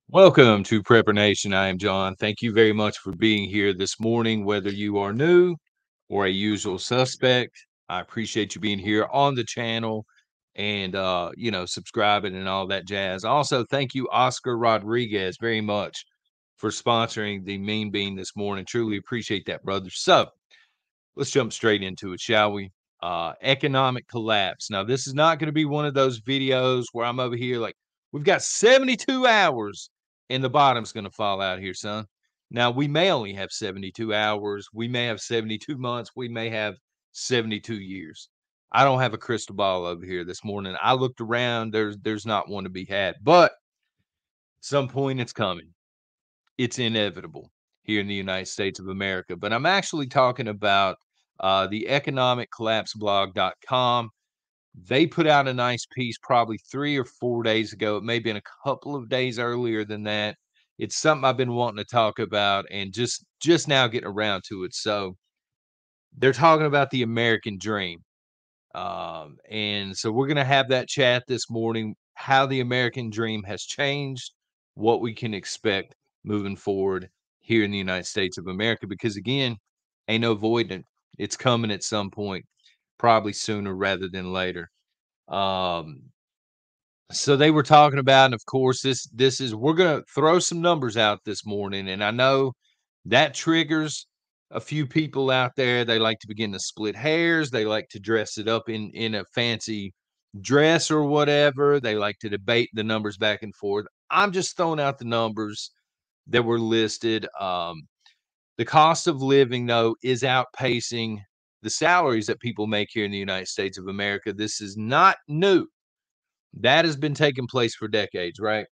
Welcome to Prepper Nation. I am John. Thank you very much for being here this morning, whether you are new or a usual suspect. I appreciate you being here on the channel and subscribing and all that jazz. Also, thank you, Oscar Rodriguez, very much for sponsoring the Mean Bean this morning. Truly appreciate that, brother. So let's jump straight into it, shall we? Economic collapse. Now, this is not going to be one of those videos where I'm over here like, we've got 72 hours and the bottom's going to fall out here, son. Now, we may only have 72 hours. We may have 72 months. We may have 72 years. I don't have a crystal ball over here this morning. I looked around. There's not one to be had, but some point it's coming. It's inevitable here in the United States of America. But I'm actually talking about the economiccollapseblog.com. They put out a nice piece probably 3 or 4 days ago. It may have been a couple of days earlier than that. It's something I've been wanting to talk about and just now getting around to it. So they're talking about the American dream. And so we're going to have that chat this morning, how the American dream has changed, what we can expect moving forward here in the United States of America. Because again, ain't no avoiding it. It's coming at some point, probably sooner rather than later. Um, so they were talking about, and of course, this is we're gonna throw some numbers out this morning, and I know that triggers a few people out there. They like to begin to split hairs. They like to dress it up in a fancy dress or whatever. They like to debate the numbers back and forth. I'm just throwing out the numbers that were listed. The cost of living, though, is outpacing the salaries that people make here in the United States of America. This is not new. That has been taking place for decades, right?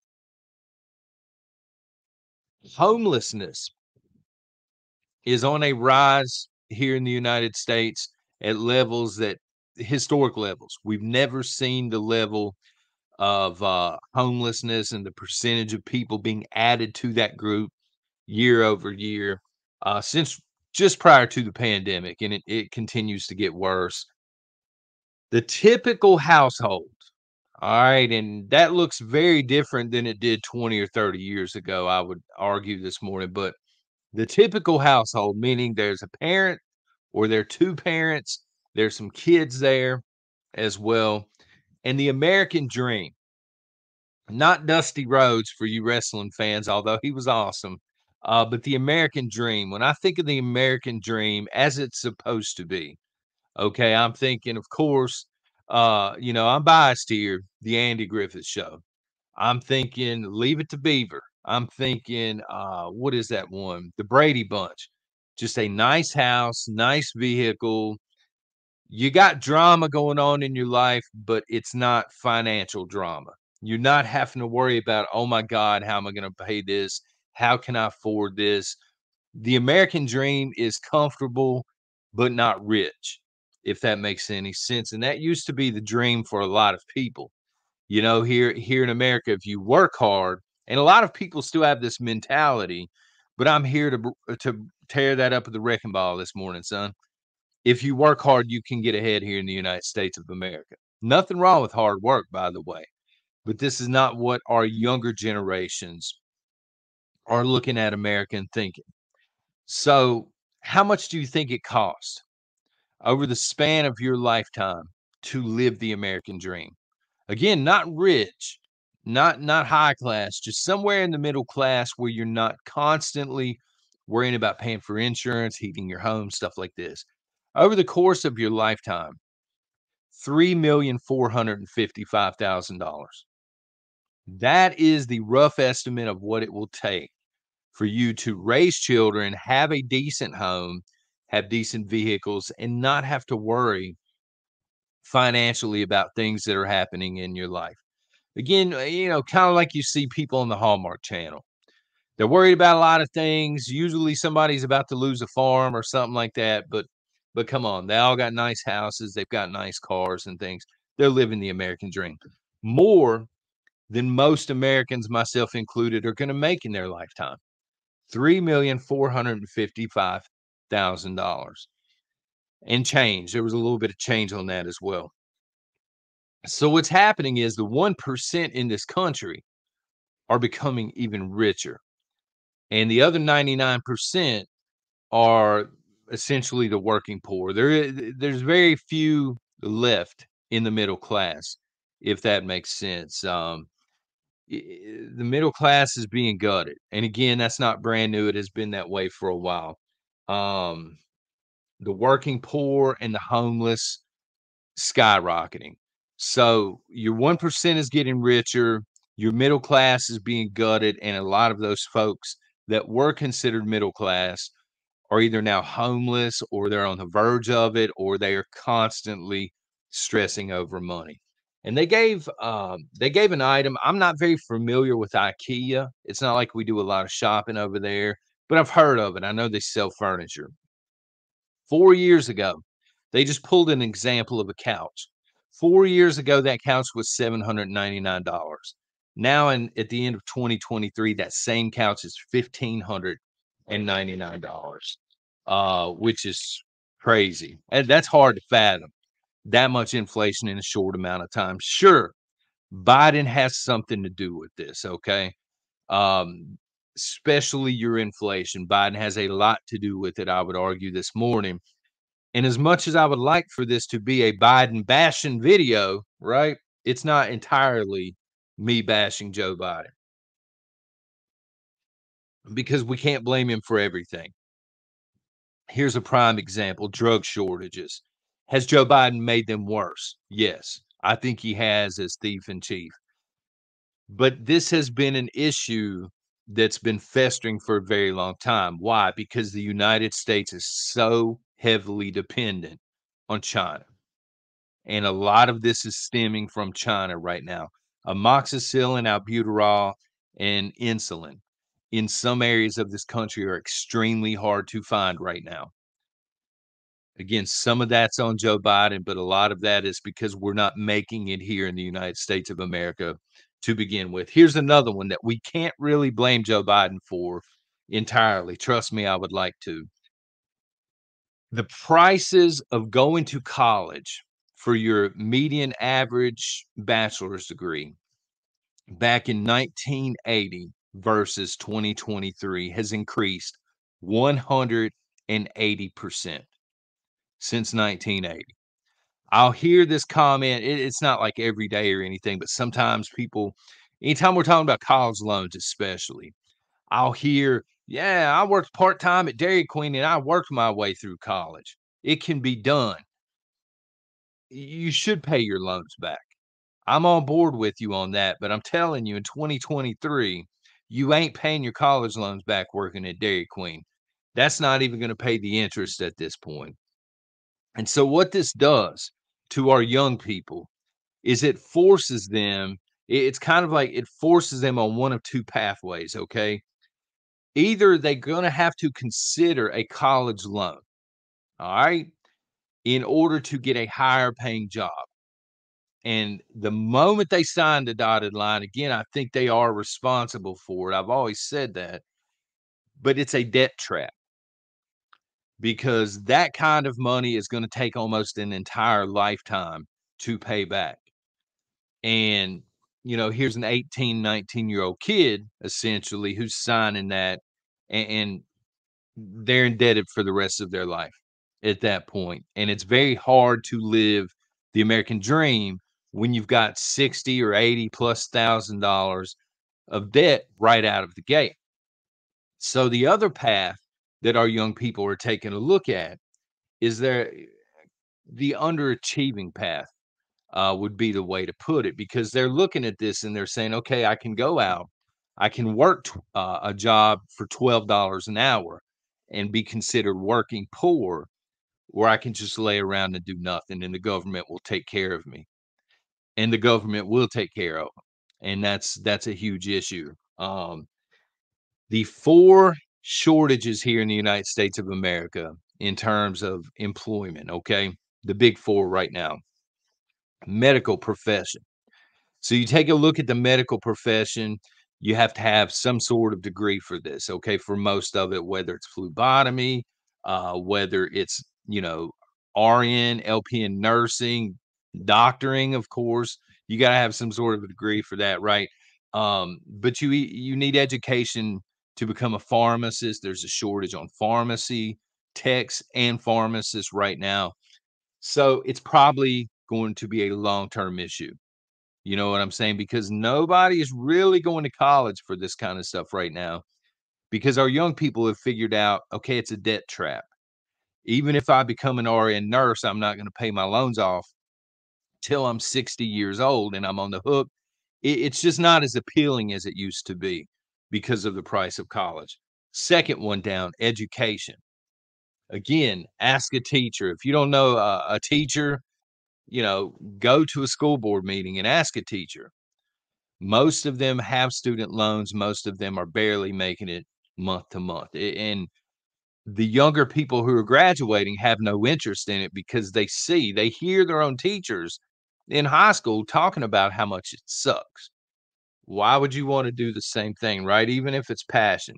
Homelessness is on a rise here in the United States at levels that historic levels. We've never seen the level of homelessness and the percentage of people being added to that group year over year since just prior to the pandemic, and it continues to get worse. The typical household. All right, and that looks very different than it did 20 or 30 years ago, I would argue this morning. But the typical household, meaning there's a parent or there are two parents, there's some kids there as well. And the American dream, not Dusty Rhodes for you wrestling fans, although he was awesome. But the American dream, when I think of the American dream as it's supposed to be, okay, I'm thinking, of course, I'm biased here, the Andy Griffith Show. I'm thinking Leave It to Beaver. I'm thinking, what is that one? The Brady Bunch. Just a nice house, nice vehicle. You got drama going on in your life, but it's not financial drama. You're not having to worry about, oh my God, how am I going to pay this? How can I afford this? The American dream is comfortable, but not rich, if that makes any sense. And that used to be the dream for a lot of people. Here in America, if you work hard, and a lot of people still have this mentality, but I'm here to tear that up with the wrecking ball this morning, son. If you work hard, you can get ahead here in the United States of America. Nothing wrong with hard work, by the way, but this is not what our younger generations are looking at America and thinking. So, how much do you think it costs over the span of your lifetime to live the American dream? Again, not rich, not high class, just somewhere in the middle class where you're not constantly worrying about paying for insurance, heating your home, stuff like this. Over the course of your lifetime, $3,455,000. That is the rough estimate of what it will take for you to raise children, have a decent home, have decent vehicles, and not have to worry financially about things that are happening in your life. Again, kind of like you see people on the Hallmark Channel. They're worried about a lot of things. Usually somebody's about to lose a farm or something like that, but come on, they all got nice houses, they've got nice cars and things. They're living the American dream. More than most Americans, myself included, are going to make in their lifetime. $3,455,000 and change. There was a little bit of change on that as well. So what's happening is the 1% in this country are becoming even richer. And the other 99% are essentially the working poor. There's very few left in the middle class, if that makes sense. The middle class is being gutted. And again, that's not brand new. It has been that way for a while. Um, the working poor and the homeless skyrocketing. So your 1% is getting richer, your middle class is being gutted, and a lot of those folks that were considered middle class are either now homeless or they're on the verge of it or they are constantly stressing over money. And they gave an item. I'm not very familiar with IKEA. It's not like we do a lot of shopping over there, but I've heard of it. I know they sell furniture. 4 years ago, they just pulled an example of a couch. 4 years ago, that couch was $799. Now, at the end of 2023, that same couch is $1,599, which is crazy. And that's hard to fathom. That much inflation in a short amount of time. Sure, Biden has something to do with this. Okay, um, especially your inflation. Biden has a lot to do with it. I would argue this morning, and as much as I would like for this to be a Biden bashing video, right? It's not entirely me bashing Joe Biden because we can't blame him for everything. Here's a prime example: drug shortages. Has Joe Biden made them worse? Yes, I think he has as thief in chief. But this has been an issue that's been festering for a very long time. Why? Because the United States is so heavily dependent on China. And a lot of this is stemming from China right now. Amoxicillin, albuterol, and insulin in some areas of this country are extremely hard to find right now. Again, some of that's on Joe Biden, but a lot of that is because we're not making it here in the United States of America to begin with. Here's another one that we can't really blame Joe Biden for entirely. Trust me, I would like to. The prices of going to college for your median average bachelor's degree back in 1980 versus 2023 has increased 180% since 1980. I'll hear this comment. It's not like every day or anything, but sometimes people, anytime we're talking about college loans, especially, I'll hear, yeah, I worked part time at Dairy Queen and I worked my way through college. It can be done. You should pay your loans back. I'm on board with you on that, but I'm telling you, in 2023, you ain't paying your college loans back working at Dairy Queen. That's not even going to pay the interest at this point. And so, what this does to our young people is it forces them, it's kind of like it forces them on one of two pathways. Okay. Either they're going to have to consider a college loan, all right, in order to get a higher paying job. And the moment they sign the dotted line, again, I think they are responsible for it. I've always said that, but it's a debt trap because that kind of money is going to take almost an entire lifetime to pay back. And, here's an 18, 19-year-old kid essentially who's signing that, and they're indebted for the rest of their life at that point. And it's very hard to live the American dream when you've got 60 or 80 plus $1,000 of debt right out of the gate. So the other path that our young people are taking a look at is the underachieving path, would be the way to put it, because they're looking at this and they're saying, okay, I can go out, I can work a job for $12 an hour and be considered working poor, or I can just lay around and do nothing and the government will take care of me. And the government will take care of them. And that's a huge issue. The four shortages here in the United States of America in terms of employment, okay? The big four right now: medical profession. So you take a look at the medical profession, you have to have some sort of degree for this, okay? For most of it, whether it's phlebotomy, whether it's, RN, LPN nursing, doctoring, of course, you got to have some sort of a degree for that, right? But you need education to become a pharmacist. There's a shortage on pharmacy techs and pharmacists right now. So it's probably going to be a long-term issue. You know what I'm saying? Because nobody is really going to college for this kind of stuff right now because our young people have figured out, okay, it's a debt trap. Even if I become an RN nurse, I'm not going to pay my loans off till I'm 60 years old and I'm on the hook. It's just not as appealing as it used to be because of the price of college. Second one down, education. Again, ask a teacher. If you don't know a teacher, go to a school board meeting and ask a teacher. Most of them have student loans. Most of them are barely making it month to month. And the younger people who are graduating have no interest in it because they hear their own teachers in high school talking about how much it sucks. Why would you want to do the same thing, right? Even if it's passion.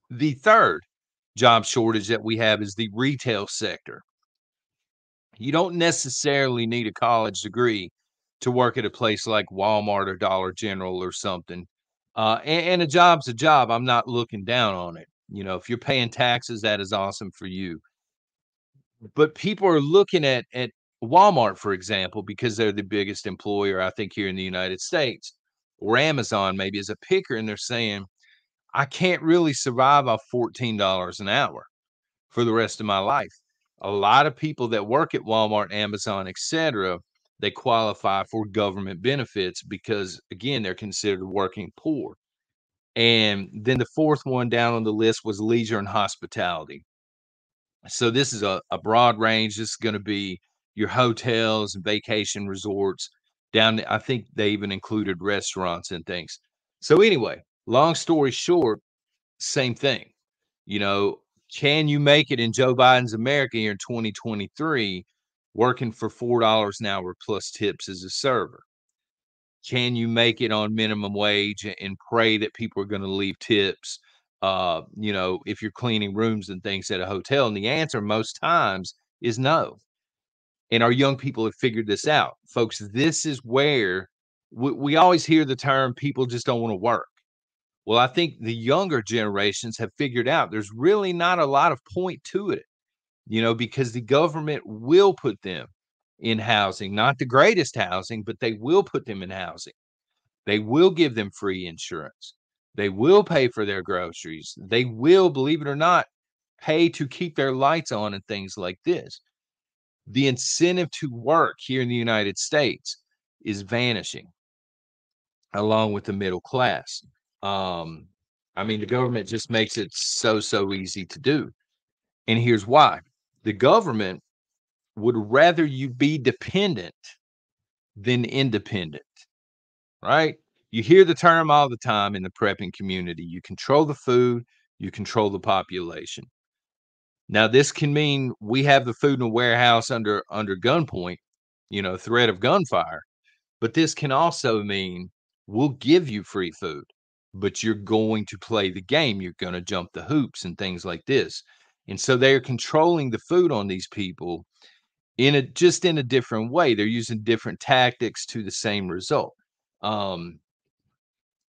The third job shortage that we have is the retail sector. You don't necessarily need a college degree to work at a place like Walmart or Dollar General or something. And a job's a job. I'm not looking down on it. If you're paying taxes, that is awesome for you. But people are looking at Walmart, for example, because they're the biggest employer, I think, here in the United States, or Amazon maybe as a picker, and they're saying, I can't really survive off $14 an hour for the rest of my life. A lot of people that work at Walmart, Amazon, etc., they qualify for government benefits because, again, they're considered working poor. And then the fourth one down on the list was leisure and hospitality. So this is a broad range. This is going to be your hotels and vacation resorts I think they even included restaurants and things. So anyway, long story short, same thing. You know, can you make it in Joe Biden's America here in 2023 working for $4 an hour plus tips as a server? Can you make it on minimum wage and pray that people are going to leave tips? If you're cleaning rooms and things at a hotel, and the answer most times is no. And our young people have figured this out, folks. This is where we always hear the term people just don't want to work. Well, I think the younger generations have figured out there's really not a lot of point to it, because the government will put them in housing, not the greatest housing, but they will put them in housing. They will give them free insurance. They will pay for their groceries. They will, believe it or not, pay to keep their lights on and things like this. The incentive to work here in the United States is vanishing along with the middle class. Um, the government just makes it so easy to do. And here's why. The government would rather you be dependent than independent, right? You hear the term all the time in the prepping community. You control the food, you control the population. Now, this can mean we have the food in a warehouse under gunpoint, threat of gunfire. But this can also mean we'll give you free food, but you're going to play the game. You're going to jump the hoops and things like this. And so they're controlling the food on these people in a different way. They're using different tactics to the same result. Um,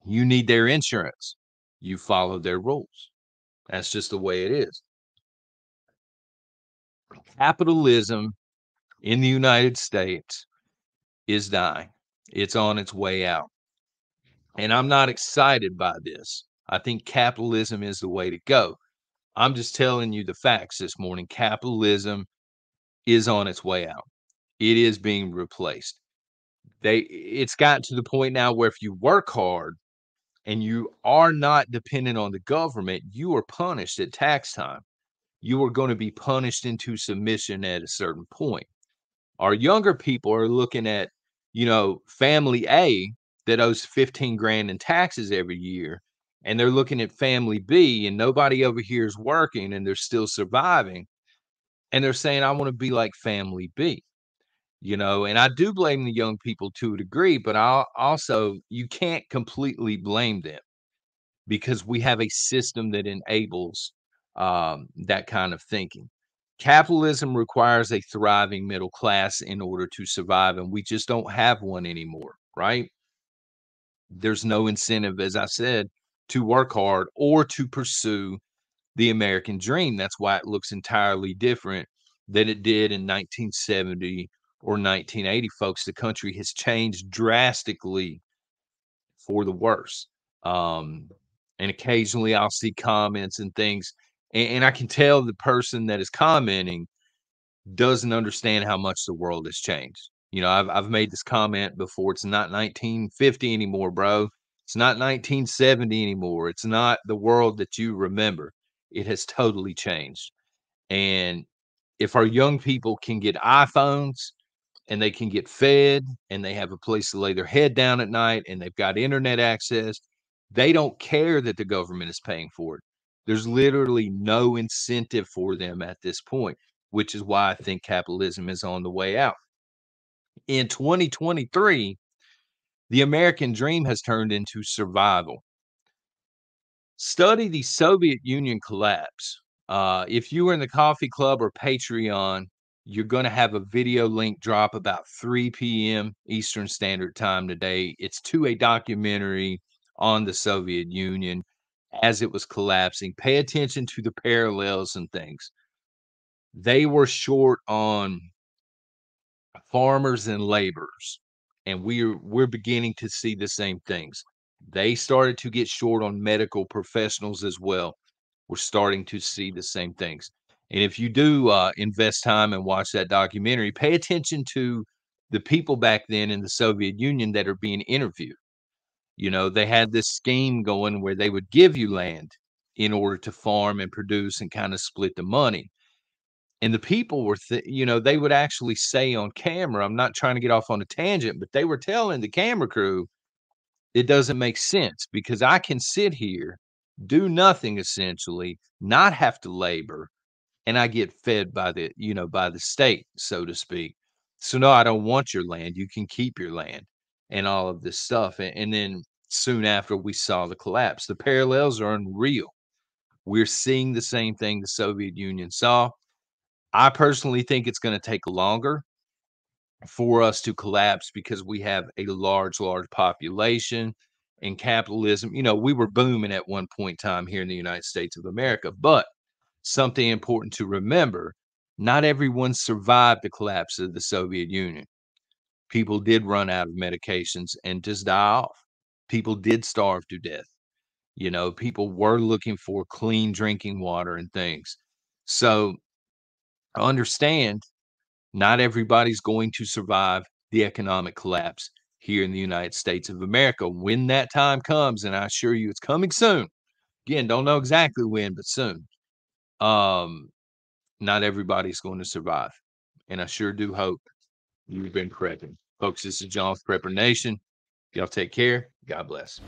you need their insurance. You follow their rules. That's just the way it is. Capitalism in the United States is dying. It's on its way out. And I'm not excited by this. I think capitalism is the way to go. I'm just telling you the facts this morning. Capitalism is on its way out. It is being replaced. It's gotten to the point now where if you work hard and you are not dependent on the government, you are punished at tax time. You are going to be punished into submission at a certain point. Our younger people are looking at, family A that owes 15 grand in taxes every year. And they're looking at family B and nobody over here is working and they're still surviving. And they're saying, I want to be like family B, and I do blame the young people to a degree, but you can't completely blame them because we have a system that enables that kind of thinking. Capitalism requires a thriving middle class in order to survive, and we just don't have one anymore, right? There's no incentive, as I said, to work hard or to pursue the American dream. That's why it looks entirely different than it did in 1970 or 1980, folks. The country has changed drastically for the worse. Um, and occasionally I'll see comments and things, and I can tell the person that is commenting doesn't understand how much the world has changed. You know, I've made this comment before. It's not 1950 anymore, bro. It's not 1970 anymore. It's not the world that you remember. It has totally changed. And if our young people can get iPhones and they can get fed and they have a place to lay their head down at night and they've got internet access, they don't care that the government is paying for it. There's literally no incentive for them at this point, which is why I think capitalism is on the way out. In 2023, the American dream has turned into survival. Study the Soviet Union collapse. If you were in the coffee club or Patreon, you're going to have a video link drop about 3 p.m. Eastern Standard Time today. It's to a documentary on the Soviet Union as it was collapsing. Pay attention to the parallels and things. They were short on farmers and laborers, and we're beginning to see the same things. They started to get short on medical professionals as well. We're starting to see the same things. And if you do invest time and watch that documentary, pay attention to the people back then in the Soviet Union that are being interviewed. You know, they had this scheme going where they would give you land in order to farm and produce and kind of split the money. And the people were, you know, they would actually say on camera, I'm not trying to get off on a tangent, but they were telling the camera crew, it doesn't make sense because I can sit here, do nothing essentially, not have to labor, and I get fed by the, you know, by the state, so to speak. So no, I don't want your land. You can keep your land and all of this stuff. And then soon after we saw the collapse, the parallels are unreal. We're seeing the same thing the Soviet Union saw. I personally think it's going to take longer for us to collapse because we have a large population and capitalism. You know, we were booming at one point in time here in the United States of America, but something important to remember, not everyone survived the collapse of the Soviet Union. People did run out of medications and just die off. People did starve to death. You know, people were looking for clean drinking water and things. So understand not everybody's going to survive the economic collapse here in the United States of America. When that time comes, and I assure you it's coming soon. Again, don't know exactly when, but soon. Um, Not everybody's going to survive. And I sure do hope you've been prepping. Folks, this is John with Prepper Nation. Y'all take care. God bless.